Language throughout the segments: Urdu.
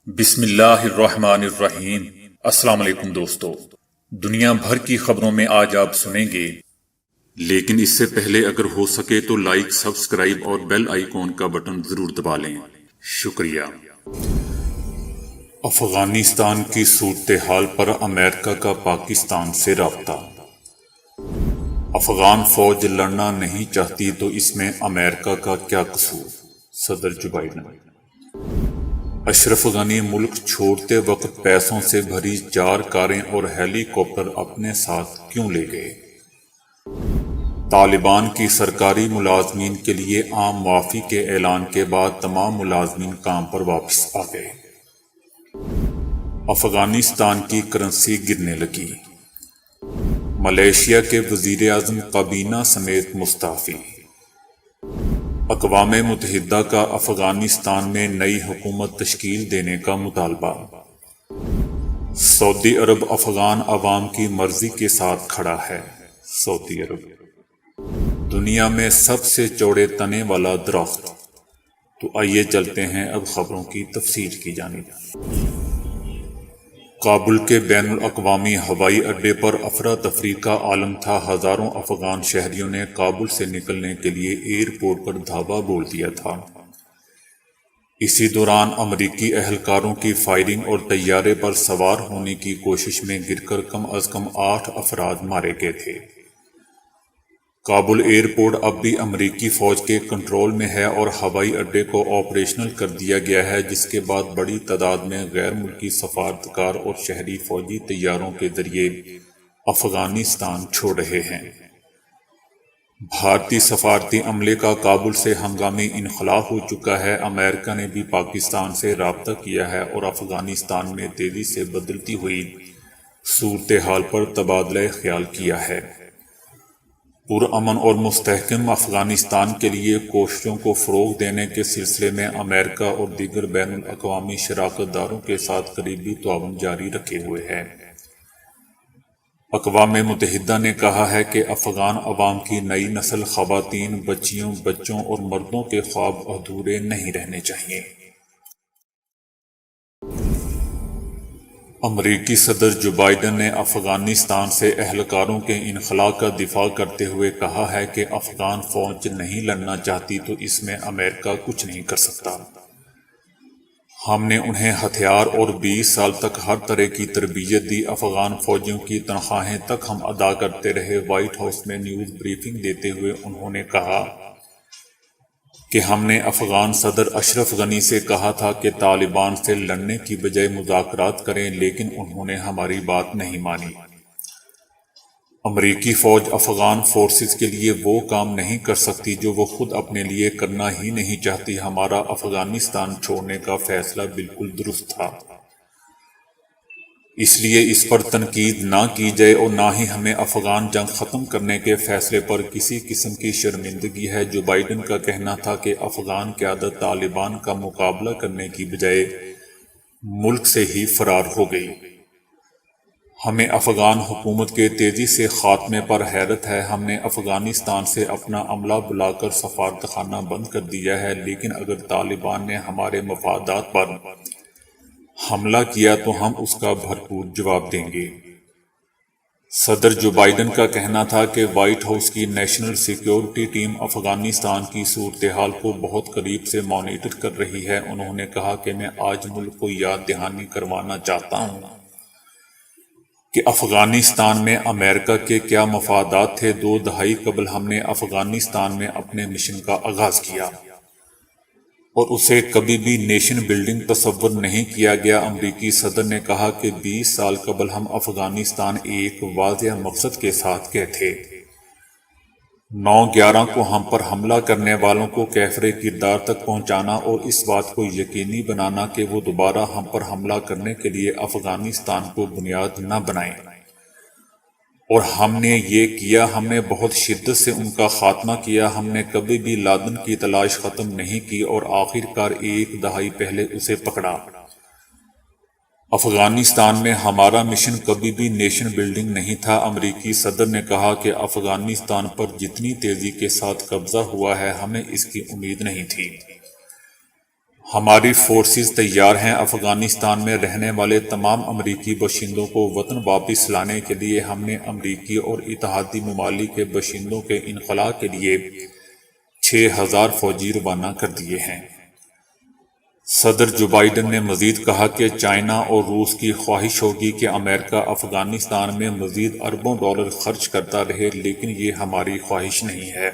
بسم اللہ الرحمن الرحیم۔ السلام علیکم دوستو، دنیا بھر کی خبروں میں آج آپ سنیں گے، لیکن اس سے پہلے اگر ہو سکے تو لائک، سبسکرائب اور بیل آئیکن کا بٹن ضرور دبا لیں۔ شکریہ۔ افغانستان کی صورتحال پر امریکہ کا پاکستان سے رابطہ۔ افغان فوج لڑنا نہیں چاہتی تو اس میں امریکہ کا کیا قصور؟ صدر جو بائیڈن۔ اشرف غنی ملک چھوڑتے وقت پیسوں سے بھری 4 کاریں اور ہیلی کاپٹر اپنے ساتھ کیوں لے گئے؟ طالبان کی سرکاری ملازمین کے لیے عام معافی کے اعلان کے بعد تمام ملازمین کام پر واپس آ گئے۔ افغانستان کی کرنسی گرنے لگی۔ ملائیشیا کے وزیر اعظم کابینہ سمیت مستعفی۔ اقوام متحدہ کا افغانستان میں نئی حکومت تشکیل دینے کا مطالبہ۔ سعودی عرب افغان عوام کی مرضی کے ساتھ کھڑا ہے۔ سعودی عرب دنیا میں سب سے چوڑے تنے والا درخت۔ تو آئیے چلتے ہیں اب خبروں کی تفصیل کی جانب۔ کابل کے بین الاقوامی ہوائی اڈے پر افراتفری کا عالم تھا۔ ہزاروں افغان شہریوں نے کابل سے نکلنے کے لیے ایئرپورٹ پر دھاوا بول دیا تھا۔ اسی دوران امریکی اہلکاروں کی فائرنگ اور طیارے پر سوار ہونے کی کوشش میں گر کر کم از کم 8 افراد مارے گئے تھے۔ کابل ایئرپورٹ اب بھی امریکی فوج کے کنٹرول میں ہے اور ہوائی اڈے کو آپریشنل کر دیا گیا ہے، جس کے بعد بڑی تعداد میں غیر ملکی سفارتکار اور شہری فوجی طیاروں کے ذریعے افغانستان چھوڑ رہے ہیں۔ بھارتی سفارتی عملے کا کابل سے ہنگامی انخلاء ہو چکا ہے۔ امریکہ نے بھی پاکستان سے رابطہ کیا ہے اور افغانستان میں تیزی سے بدلتی ہوئی صورتحال پر تبادلہ خیال کیا ہے۔ پرامن اور مستحکم افغانستان کے لیے کوششوں کو فروغ دینے کے سلسلے میں امریکہ اور دیگر بین الاقوامی شراکت داروں کے ساتھ قریبی تعاون جاری رکھے ہوئے ہے۔ اقوام متحدہ نے کہا ہے کہ افغان عوام کی نئی نسل خواتین، بچیوں، بچوں اور مردوں کے خواب ادھورے نہیں رہنے چاہیے۔ امریکی صدر جو بائیڈن نے افغانستان سے اہلکاروں کے انخلاء کا دفاع کرتے ہوئے کہا ہے کہ افغان فوج نہیں لڑنا چاہتی تو اس میں امریکہ کچھ نہیں کر سکتا۔ ہم نے انہیں ہتھیار اور 20 سال تک ہر طرح کی تربیت دی۔ افغان فوجیوں کی تنخواہیں تک ہم ادا کرتے رہے۔ وائٹ ہاؤس میں نیوز بریفنگ دیتے ہوئے انہوں نے کہا کہ ہم نے افغان صدر اشرف غنی سے کہا تھا کہ طالبان سے لڑنے کی بجائے مذاکرات کریں، لیکن انہوں نے ہماری بات نہیں مانی۔ امریکی فوج افغان فورسز کے لیے وہ کام نہیں کر سکتی جو وہ خود اپنے لیے کرنا ہی نہیں چاہتی۔ ہمارا افغانستان چھوڑنے کا فیصلہ بالکل درست تھا، اس لیے اس پر تنقید نہ کی جائے اور نہ ہی ہمیں افغان جنگ ختم کرنے کے فیصلے پر کسی قسم کی شرمندگی ہے۔ جو بائیڈن کا کہنا تھا کہ افغان قیادت طالبان کا مقابلہ کرنے کی بجائے ملک سے ہی فرار ہو گئی۔ ہمیں افغان حکومت کے تیزی سے خاتمے پر حیرت ہے۔ ہم نے افغانستان سے اپنا عملہ بلا کر سفارتخانہ بند کر دیا ہے، لیکن اگر طالبان نے ہمارے مفادات پر حملہ کیا تو ہم اس کا بھرپور جواب دیں گے۔ صدر جو بائیڈن کا کہنا تھا کہ وائٹ ہاؤس کی نیشنل سیکیورٹی ٹیم افغانستان کی صورتحال کو بہت قریب سے مانیٹر کر رہی ہے۔ انہوں نے کہا کہ میں آج ملک کو یاد دہانی کروانا چاہتا ہوں کہ افغانستان میں امریکہ کے کیا مفادات تھے۔ 2 دہائی قبل ہم نے افغانستان میں اپنے مشن کا آغاز کیا اور اسے کبھی بھی نیشن بلڈنگ تصور نہیں کیا گیا۔ امریکی صدر نے کہا کہ 20 سال قبل ہم افغانستان ایک واضح مقصد کے ساتھ گئے تھے۔ 9/11 کو ہم پر حملہ کرنے والوں کو کیفر کردار تک پہنچانا اور اس بات کو یقینی بنانا کہ وہ دوبارہ ہم پر حملہ کرنے کے لیے افغانستان کو بنیاد نہ بنائیں، اور ہم نے یہ کیا۔ ہم نے بہت شدت سے ان کا خاتمہ کیا۔ ہم نے کبھی بھی لادن کی تلاش ختم نہیں کی اور آخر کار 1 دہائی پہلے اسے پکڑا۔ افغانستان میں ہمارا مشن کبھی بھی نیشن بلڈنگ نہیں تھا۔ امریکی صدر نے کہا کہ افغانستان پر جتنی تیزی کے ساتھ قبضہ ہوا ہے، ہمیں اس کی امید نہیں تھی۔ ہماری فورسز تیار ہیں افغانستان میں رہنے والے تمام امریکی باشندوں کو وطن واپس لانے کے لیے۔ ہم نے امریکی اور اتحادی ممالک کے باشندوں کے انخلاء کے لیے 6,000 فوجی روانہ کر دیے ہیں۔ صدر جو بائیڈن نے مزید کہا کہ چائنا اور روس کی خواہش ہوگی کہ امریکہ افغانستان میں مزید اربوں ڈالر خرچ کرتا رہے، لیکن یہ ہماری خواہش نہیں ہے۔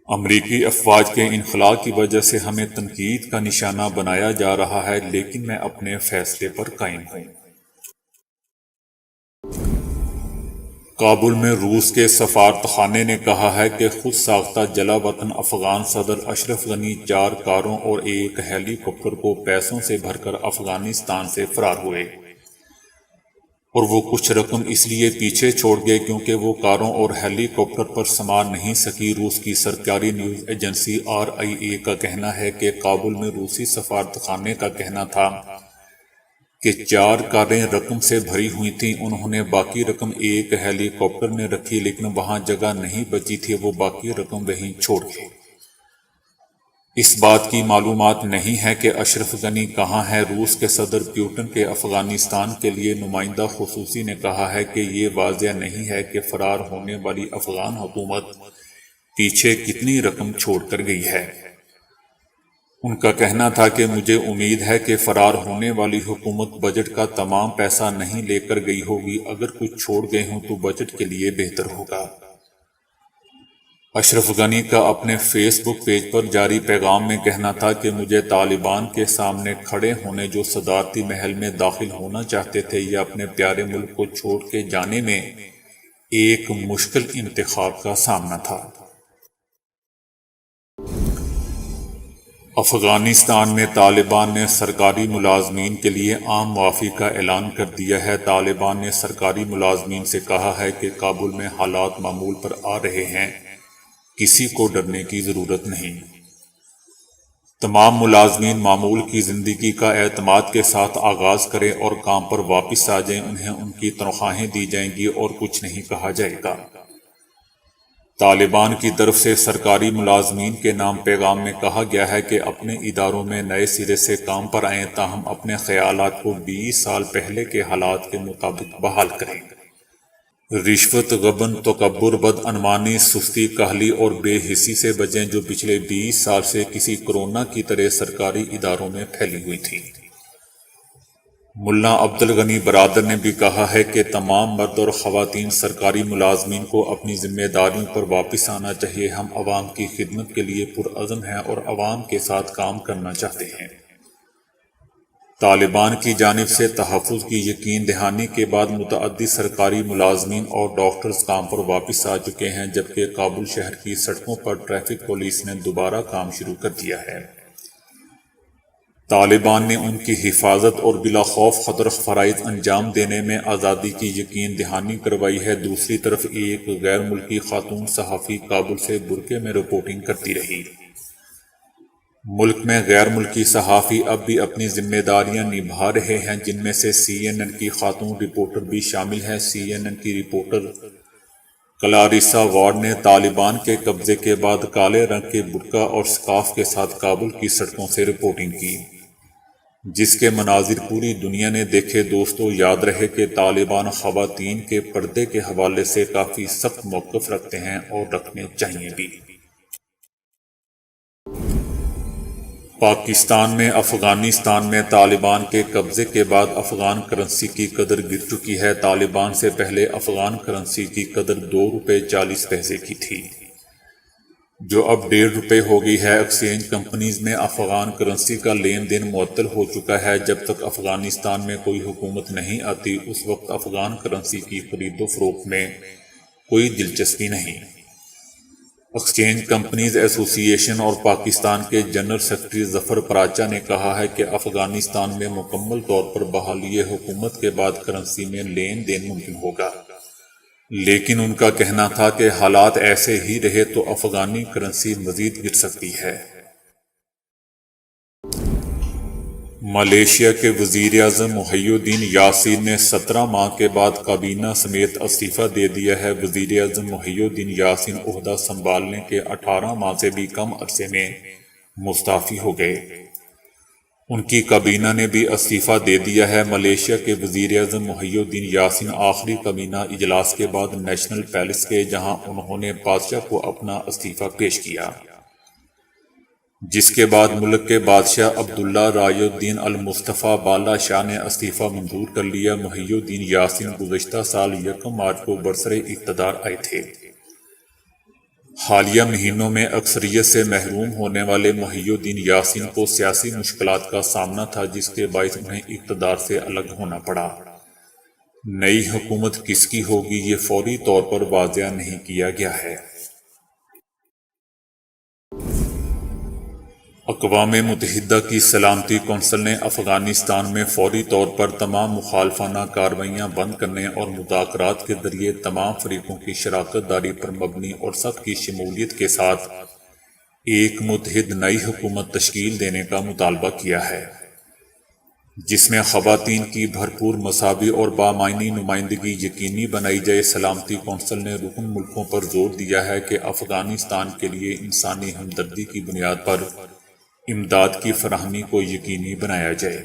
امریکی افواج کے انخلاء کی وجہ سے ہمیں تنقید کا نشانہ بنایا جا رہا ہے، لیکن میں اپنے فیصلے پر قائم ہوں۔ کابل میں روس کے سفارتخانے نے کہا ہے کہ خود ساختہ جلا وطن افغان صدر اشرف غنی 4 کاروں اور ایک ہیلی کاپٹر کو پیسوں سے بھر کر افغانستان سے فرار ہوئے، اور وہ کچھ رقم اس لیے پیچھے چھوڑ گئے کیونکہ وہ کاروں اور ہیلی کاپٹر پر سنبھال نہیں سکی۔ روس کی سرکاری نیوز ایجنسی RIA کا کہنا ہے کہ کابل میں روسی سفارتخانے کا کہنا تھا کہ 4 کاریں رقم سے بھری ہوئی تھیں۔ انہوں نے باقی رقم ایک ہیلی کاپٹر میں رکھی، لیکن وہاں جگہ نہیں بچی تھی، وہ باقی رقم وہیں چھوڑ گئے۔ اس بات کی معلومات نہیں ہے کہ اشرف غنی کہاں ہے۔ روس کے صدر پیوٹن کے افغانستان کے لیے نمائندہ خصوصی نے کہا ہے کہ یہ واضح نہیں ہے کہ فرار ہونے والی افغان حکومت پیچھے کتنی رقم چھوڑ کر گئی ہے۔ ان کا کہنا تھا کہ مجھے امید ہے کہ فرار ہونے والی حکومت بجٹ کا تمام پیسہ نہیں لے کر گئی ہوگی، اگر کچھ چھوڑ گئے ہوں تو بجٹ کے لیے بہتر ہوگا۔ اشرف غنی کا اپنے فیس بک پیج پر جاری پیغام میں کہنا تھا کہ مجھے طالبان کے سامنے کھڑے ہونے جو صدارتی محل میں داخل ہونا چاہتے تھے یا اپنے پیارے ملک کو چھوڑ کے جانے میں ایک مشکل انتخاب کا سامنا تھا۔ افغانستان میں طالبان نے سرکاری ملازمین کے لیے عام معافی کا اعلان کر دیا ہے۔ طالبان نے سرکاری ملازمین سے کہا ہے کہ کابل میں حالات معمول پر آ رہے ہیں، کسی کو ڈرنے کی ضرورت نہیں۔ تمام ملازمین معمول کی زندگی کا اعتماد کے ساتھ آغاز کریں اور کام پر واپس آ جائیں، انہیں ان کی تنخواہیں دی جائیں گی اور کچھ نہیں کہا جائے گا۔ طالبان کی طرف سے سرکاری ملازمین کے نام پیغام میں کہا گیا ہے کہ اپنے اداروں میں نئے سرے سے کام پر آئیں تاہم اپنے خیالات کو 20 سال پہلے کے حالات کے مطابق بحال کریں۔ رشوت، غبن، تکبر، بدعنوانی، سستی، کاہلی اور بے حسی سے بچیں جو پچھلے 20 سال سے کسی کورونا کی طرح سرکاری اداروں میں پھیلی ہوئی تھی۔ ملا عبدالغنی برادر نے بھی کہا ہے کہ تمام مرد اور خواتین سرکاری ملازمین کو اپنی ذمہ داریوں پر واپس آنا چاہیے۔ ہم عوام کی خدمت کے لیے پرعزم ہیں اور عوام کے ساتھ کام کرنا چاہتے ہیں۔ طالبان کی جانب سے تحفظ کی یقین دہانی کے بعد متعدد سرکاری ملازمین اور ڈاکٹرز کام پر واپس آ چکے ہیں، جبکہ کابل شہر کی سڑکوں پر ٹریفک پولیس نے دوبارہ کام شروع کر دیا ہے۔ طالبان نے ان کی حفاظت اور بلا خوف خطر فرائض انجام دینے میں آزادی کی یقین دہانی کروائی ہے۔ دوسری طرف ایک غیر ملکی خاتون صحافی کابل سے برقعے میں رپورٹنگ کرتی رہی۔ ملک میں غیر ملکی صحافی اب بھی اپنی ذمہ داریاں نبھا رہے ہیں، جن میں سے CNN کی خاتون رپورٹر بھی شامل ہیں۔ CNN کی رپورٹر کلاریسا وارڈ نے طالبان کے قبضے کے بعد کالے رنگ کے برقع اور سکارف کے ساتھ کابل کی سڑکوں سے رپورٹنگ کی، جس کے مناظر پوری دنیا نے دیکھے۔ دوستو، یاد رہے کہ طالبان خواتین کے پردے کے حوالے سے کافی سخت موقف رکھتے ہیں اور رکھنے چاہیے بھی۔ پاکستان میں افغانستان میں طالبان کے قبضے کے بعد افغان کرنسی کی قدر گر چکی ہے۔ طالبان سے پہلے افغان کرنسی کی قدر 2 روپے 40 پیسے کی تھی، جو اب 1.5 روپے ہو گئی ہے۔ ایکسچینج کمپنیز میں افغان کرنسی کا لین دین معطل ہو چکا ہے۔ جب تک افغانستان میں کوئی حکومت نہیں آتی، اس وقت افغان کرنسی کی خرید و فروخت میں کوئی دلچسپی نہیں۔ ایکسچینج کمپنیز ایسوسی ایشن اور پاکستان کے جنرل سیکرٹری ظفر پراچا نے کہا ہے کہ افغانستان میں مکمل طور پر بحالی حکومت کے بعد کرنسی میں لین دین ممکن ہوگا، لیکن ان کا کہنا تھا کہ حالات ایسے ہی رہے تو افغانی کرنسی مزید گر سکتی ہے۔ ملائیشیا کے وزیر اعظم محی الدین یاسین نے 17 ماہ کے بعد کابینہ سمیت استعفیٰ دے دیا ہے۔ وزیر اعظم محی الدین یاسین عہدہ سنبھالنے کے 18 ماہ سے بھی کم عرصے میں مستعفی ہو گئے۔ ان کی کابینہ نے بھی استعفیٰ دے دیا ہے۔ ملائیشیا کے وزیر اعظم محی الدین یاسین آخری کابینہ اجلاس کے بعد نیشنل پیلس گئے، جہاں انہوں نے بادشاہ کو اپنا استعفیٰ پیش کیا، جس کے بعد ملک کے بادشاہ عبداللہ رائے الدین المصطفیٰ بالا شاہ نے استعفیٰ منظور کر لیا۔ محی الدین یاسین گزشتہ سال 1 مارچ کو برسر اقتدار آئے تھے۔ حالیہ مہینوں میں اکثریت سے محروم ہونے والے محی الدین یاسین کو سیاسی مشکلات کا سامنا تھا، جس کے باعث انہیں اقتدار سے الگ ہونا پڑا۔ نئی حکومت کس کی ہوگی، یہ فوری طور پر واضح نہیں کیا گیا ہے۔ اقوام متحدہ کی سلامتی کونسل نے افغانستان میں فوری طور پر تمام مخالفانہ کارروائیاں بند کرنے اور مذاکرات کے ذریعے تمام فریقوں کی شراکت داری پر مبنی اور سب کی شمولیت کے ساتھ ایک متحد نئی حکومت تشکیل دینے کا مطالبہ کیا ہے، جس میں خواتین کی بھرپور مساوی اور بامعنی نمائندگی یقینی بنائی جائے۔ سلامتی کونسل نے رکن ملکوں پر زور دیا ہے کہ افغانستان کے لیے انسانی ہمدردی کی بنیاد پر امداد کی فراہمی کو یقینی بنایا جائے۔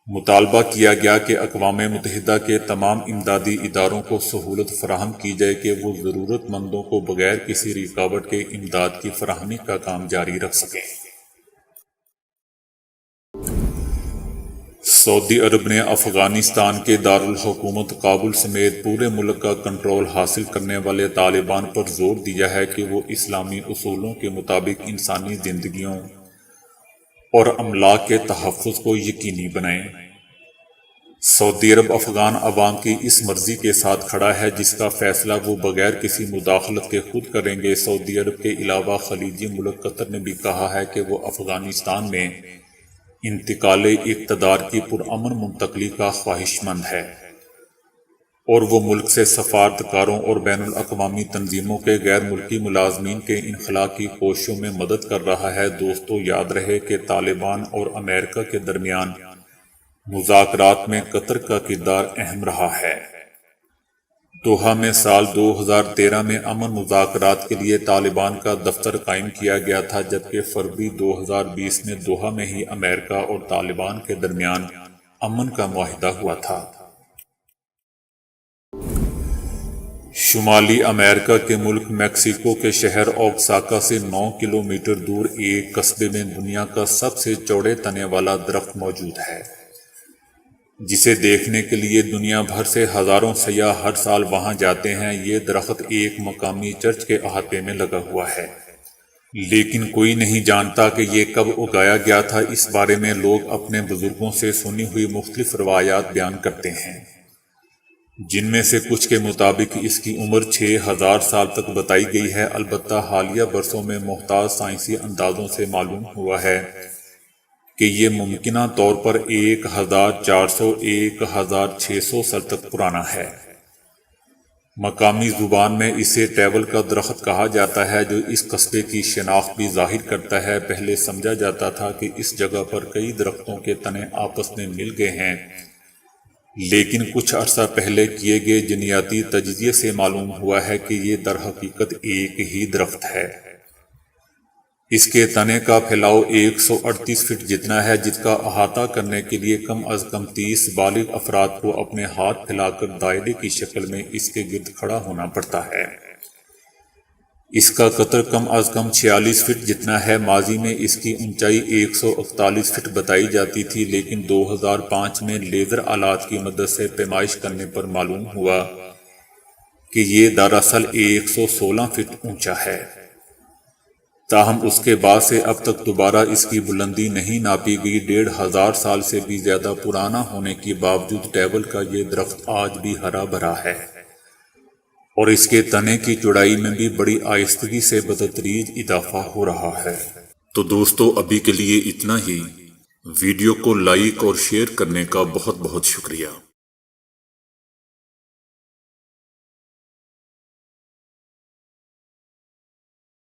مطالبہ کیا گیا کہ اقوام متحدہ کے تمام امدادی اداروں کو سہولت فراہم کی جائے کہ وہ ضرورت مندوں کو بغیر کسی رکاوٹ کے امداد کی فراہمی کا کام جاری رکھ سکیں۔ سعودی عرب نے افغانستان کے دارالحکومت کابل سمیت پورے ملک کا کنٹرول حاصل کرنے والے طالبان پر زور دیا ہے کہ وہ اسلامی اصولوں کے مطابق انسانی زندگیوں اور املاک کے تحفظ کو یقینی بنائیں۔ سعودی عرب افغان عوام کی اس مرضی کے ساتھ کھڑا ہے جس کا فیصلہ وہ بغیر کسی مداخلت کے خود کریں گے۔ سعودی عرب کے علاوہ خلیجی ملک قطر نے بھی کہا ہے کہ وہ افغانستان میں انتقال اقتدار کی پرامن منتقلی کا خواہش مند ہے، اور وہ ملک سے سفارتکاروں اور بین الاقوامی تنظیموں کے غیر ملکی ملازمین کے انخلاء کی کوششوں میں مدد کر رہا ہے۔ دوستو، یاد رہے کہ طالبان اور امریکہ کے درمیان مذاکرات میں قطر کا کردار اہم رہا ہے۔ دوحہ میں سال 2013 میں امن مذاکرات کے لیے طالبان کا دفتر قائم کیا گیا تھا، جبکہ فروری 2020 میں دوحہ میں ہی امریکہ اور طالبان کے درمیان امن کا معاہدہ ہوا تھا۔ شمالی امریکہ کے ملک میکسیکو کے شہر اوکساکا سے 9 کلومیٹر دور ایک قصبے میں دنیا کا سب سے چوڑے تنے والا درخت موجود ہے، جسے دیکھنے کے لیے دنیا بھر سے ہزاروں سیاح ہر سال وہاں جاتے ہیں۔ یہ درخت ایک مقامی چرچ کے احاطے میں لگا ہوا ہے، لیکن کوئی نہیں جانتا کہ یہ کب اگایا گیا تھا۔ اس بارے میں لوگ اپنے بزرگوں سے سنی ہوئی مختلف روایات بیان کرتے ہیں، جن میں سے کچھ کے مطابق اس کی عمر 6000 سال تک بتائی گئی ہے۔ البتہ حالیہ برسوں میں محتاط سائنسی اندازوں سے معلوم ہوا ہے کہ یہ ممکنہ طور پر 1400-1600 سال تک پرانا ہے۔ مقامی زبان میں اسے ٹیبل کا درخت کہا جاتا ہے، جو اس قصبے کی شناخت بھی ظاہر کرتا ہے۔ پہلے سمجھا جاتا تھا کہ اس جگہ پر کئی درختوں کے تنے آپس میں مل گئے ہیں، لیکن کچھ عرصہ پہلے کیے گئے جینیاتی تجزیے سے معلوم ہوا ہے کہ یہ در حقیقت ایک ہی درخت ہے۔ اس کے تنے کا پھیلاؤ 138 فٹ جتنا ہے، جس کا احاطہ کرنے کے لیے کم از کم 30 بالغ افراد کو اپنے ہاتھ پھیلا کر دائرے کی شکل میں اس کے گرد کھڑا ہونا پڑتا ہے۔ اس کا قطر کم از کم 46 فٹ جتنا ہے۔ ماضی میں اس کی اونچائی 141 فٹ بتائی جاتی تھی، لیکن 2005 میں لیزر آلات کی مدد سے پیمائش کرنے پر معلوم ہوا کہ یہ دراصل 116 فٹ اونچا ہے۔ تاہم اس کے بعد سے اب تک دوبارہ اس کی بلندی نہیں ناپی گئی۔ 1500 سال سے بھی زیادہ پرانا ہونے کے باوجود ٹیبل کا یہ درخت آج بھی ہرا بھرا ہے، اور اس کے تنے کی چوڑائی میں بھی بڑی آہستگی سے بتدریج اضافہ ہو رہا ہے۔ تو دوستو، ابھی کے لیے اتنا ہی۔ ویڈیو کو لائک اور شیئر کرنے کا بہت بہت شکریہ۔